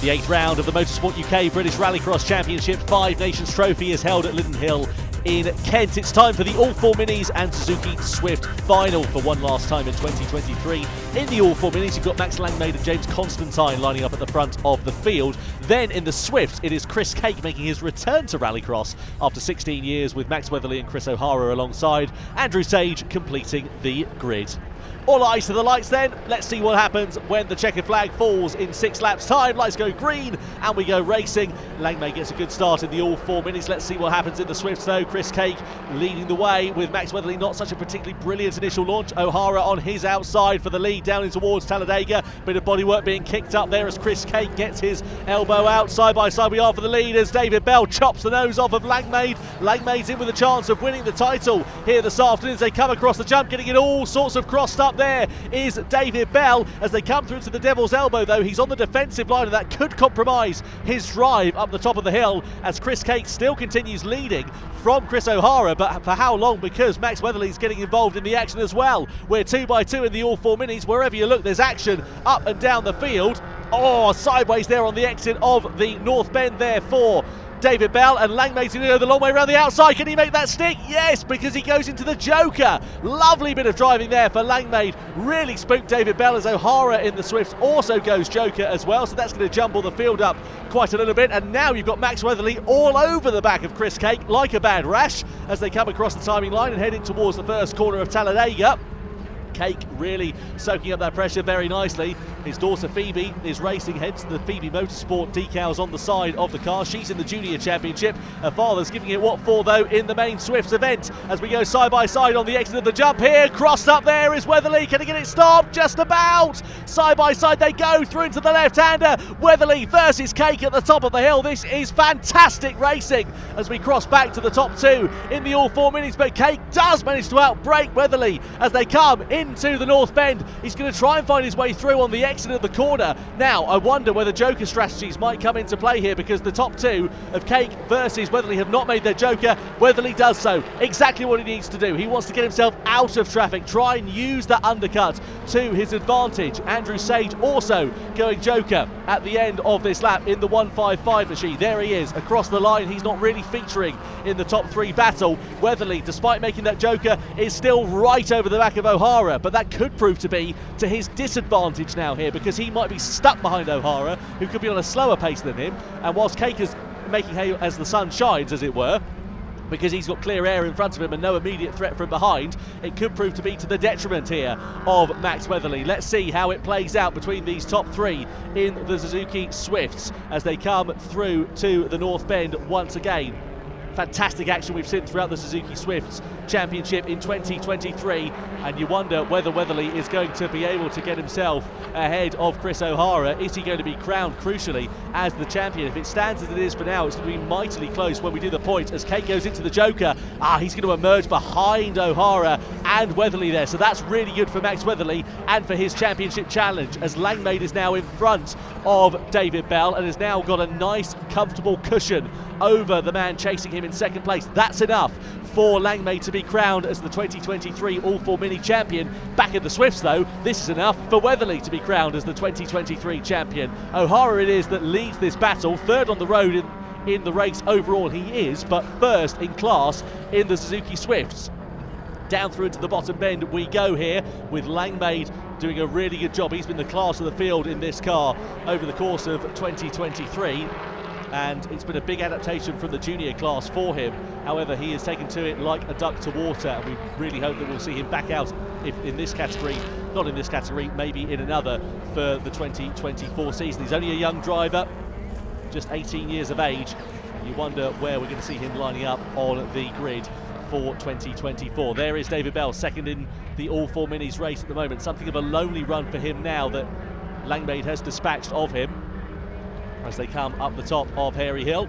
The 8th round of the Motorsport UK British Rallycross Championship Five Nations Trophy is held at Lydden Hill in Kent. It's time for the ALL4 Minis and Suzuki Swift final for one last time in 2023. In the ALL4 Minis, you've got Max Langmaid and James Constantine lining up at the front of the field. Then in the Swift, it is Chris Cake making his return to Rallycross after 16 years with Max Weatherly and Chris O'Hara alongside. Andrew Sage completing the grid. All eyes to the lights then. Let's see what happens when the checkered flag falls in 6 laps time. Lights go green and we go racing. Langmaid gets a good start in the ALL4 Minis. Let's see what happens in the Swifts though. Chris Cake leading the way with Max Weatherly. Not such a particularly brilliant initial launch. O'Hara on his outside for the lead down in towards Talladega. Bit of bodywork being kicked up there as Chris Cake gets his elbow out. Side by side we are for the lead as David Bell chops the nose off of Langmaid. Langmaid's in with a chance of winning the title here this afternoon as they come across the jump, getting it all sorts of crossed up. There is David Bell as they come through to the Devil's Elbow though. He's on the defensive line and that could compromise his drive up the top of the hill as Chris Cake still continues leading from Chris O'Hara, but for how long? Because Max Weatherly's getting involved in the action as well. We're 2 by 2 in the ALL4 Minis. Wherever you look, there's action up and down the field. Oh, sideways there on the exit of the North Bend there for David Bell, and Langmaid's going to go the long way around the outside. Can he make that stick? Yes, because he goes into the Joker. Lovely bit of driving there for Langmaid. Really spooked David Bell as O'Hara in the Swifts also goes Joker as well, so that's going to jumble the field up quite a little bit. And now you've got Max Weatherly all over the back of Chris Cake like a bad rash as they come across the timing line and heading towards the first corner of Talladega. Cake really soaking up that pressure very nicely. His daughter Phoebe is racing, hence the Phoebe Motorsport decals on the side of the car. She's in the Junior Championship. Her father's giving it what for though in the main Swifts event as we go side by side on the exit of the jump here. Crossed up there is Weatherly. Can he get it stopped? Just about. Side by side they go through into the left-hander. Weatherly versus Cake at the top of the hill. This is fantastic racing as we cross back to the top 2 in the ALL4 Minis, but Cake does manage to outbrake Weatherly as they come into the North Bend. He's going to try and find his way through on the exit of the corner. Now, I wonder whether Joker strategies might come into play here because the top 2 of Cake versus Weatherly have not made their Joker. Weatherly does so. Exactly what he needs to do. He wants to get himself out of traffic, try and use that undercut to his advantage. Andrew Sage also going Joker at the end of this lap in the 155 machine. There he is across the line. He's not really featuring in the top 3 battle. Weatherly, despite making that Joker, is still right over the back of O'Hara, but that could prove to be to his disadvantage now here because he might be stuck behind O'Hara, who could be on a slower pace than him. And whilst Cake is making hay as the sun shines, as it were, because he's got clear air in front of him and no immediate threat from behind, it could prove to be to the detriment here of Max Weatherly. Let's see how it plays out between these top 3 in the Suzuki Swifts as they come through to the North Bend once again. Fantastic action we've seen throughout the Suzuki Swifts Championship in 2023, and you wonder whether Weatherly is going to be able to get himself ahead of Chris O'Hara. Is he going to be crowned crucially as the champion? If it stands as it is for now, it's going to be mightily close when we do the points as Cake goes into the Joker. He's going to emerge behind O'Hara and Weatherly there, so that's really good for Max Weatherly and for his championship challenge as Langmaid is now in front of David Bell and has now got a nice comfortable cushion over the man chasing him in second place. That's enough for Langmaid to be crowned as the 2023 ALL4 Mini champion. Back in the Swifts though, this is enough for Weatherly to be crowned as the 2023 champion. O'Hara it is that leads this battle, 3rd on the road in the race overall he is, but 1st in class in the Suzuki Swifts. Down through into the bottom bend we go here with Langmaid doing a really good job. He's been the class of the field in this car over the course of 2023. And it's been a big adaptation from the junior class for him. However, he has taken to it like a duck to water, and we really hope that we'll see him back out if in this category, not in this category, maybe in another for the 2024 season. He's only a young driver, just 18 years of age, and you wonder where we're going to see him lining up on the grid for 2024. There is David Bell, 2nd in the ALL4 Minis race at the moment. Something of a lonely run for him now that Langmaid has dispatched of him as they come up the top of Hairy Hill.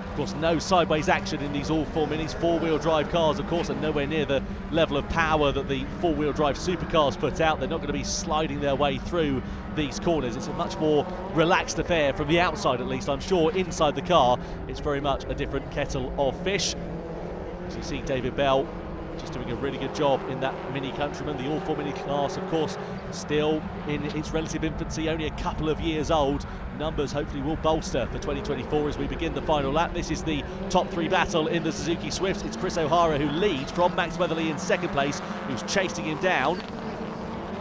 Of course, no sideways action in these ALL4 Minis. 4-wheel drive cars, of course, are nowhere near the level of power that the 4-wheel drive supercars put out. They're not going to be sliding their way through these corners. It's a much more relaxed affair from the outside, at least. I'm sure inside the car, it's very much a different kettle of fish. As you see David Bell just doing a really good job in that Mini Countryman. The ALL4 Mini class, of course, still in its relative infancy, only a couple of years old. Numbers hopefully will bolster for 2024 as we begin the final lap. This is the top three battle in the Suzuki Swift. It's Chris O'Hara who leads from Max Weatherly in second place, who's chasing him down,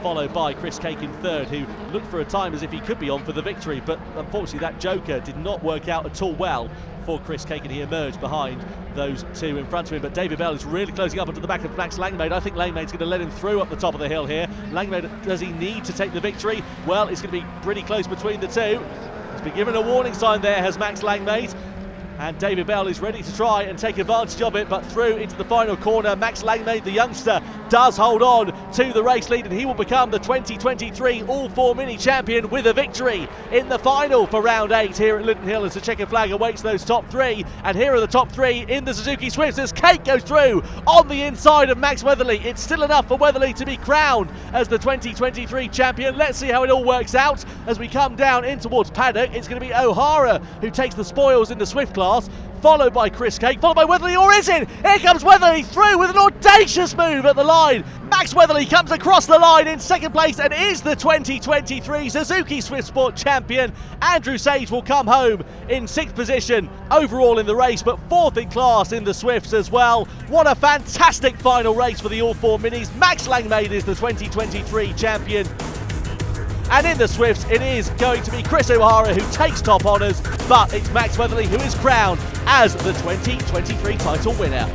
followed by Chris Cake in third, who looked for a time as if he could be on for the victory, but unfortunately that joker did not work out at all well for Chris Cake, and he emerged behind those two in front of him. But David Bell is really closing up onto the back of Max Langmaid. I think Langmaid's going to let him through up the top of the hill here. Langmaid, does he need to take the victory? Well, it's going to be pretty close between the two. He's been given a warning sign there, has Max Langmaid. And David Bell is ready to try and take advantage of it, but through into the final corner. Max Langmaid, the youngster, does hold on to the race lead, and he will become the 2023 ALL4 Mini champion with a victory in the final for round 8 here at Lydden Hill as the checkered flag awaits those top three. And here are the top three in the Suzuki Swift as Cake goes through on the inside of Max Weatherly. It's still enough for Weatherly to be crowned as the 2023 champion. Let's see how it all works out as we come down in towards paddock. It's going to be O'Hara who takes the spoils in the Swift class, followed by Chris Cake, followed by Weatherly, or is it? Here comes Weatherly through with an audacious move at the line. Max Weatherly comes across the line in second place and is the 2023 Suzuki Swift Sport champion. Andrew Sage will come home in 6th position overall in the race, but 4th in class in the Swifts as well. What a fantastic final race for the ALL4 Minis. Max Langmaid is the 2023 champion. And in the Swifts, it is going to be Chris O'Hara who takes top honours, but it's Max Weatherly who is crowned as the 2023 title winner.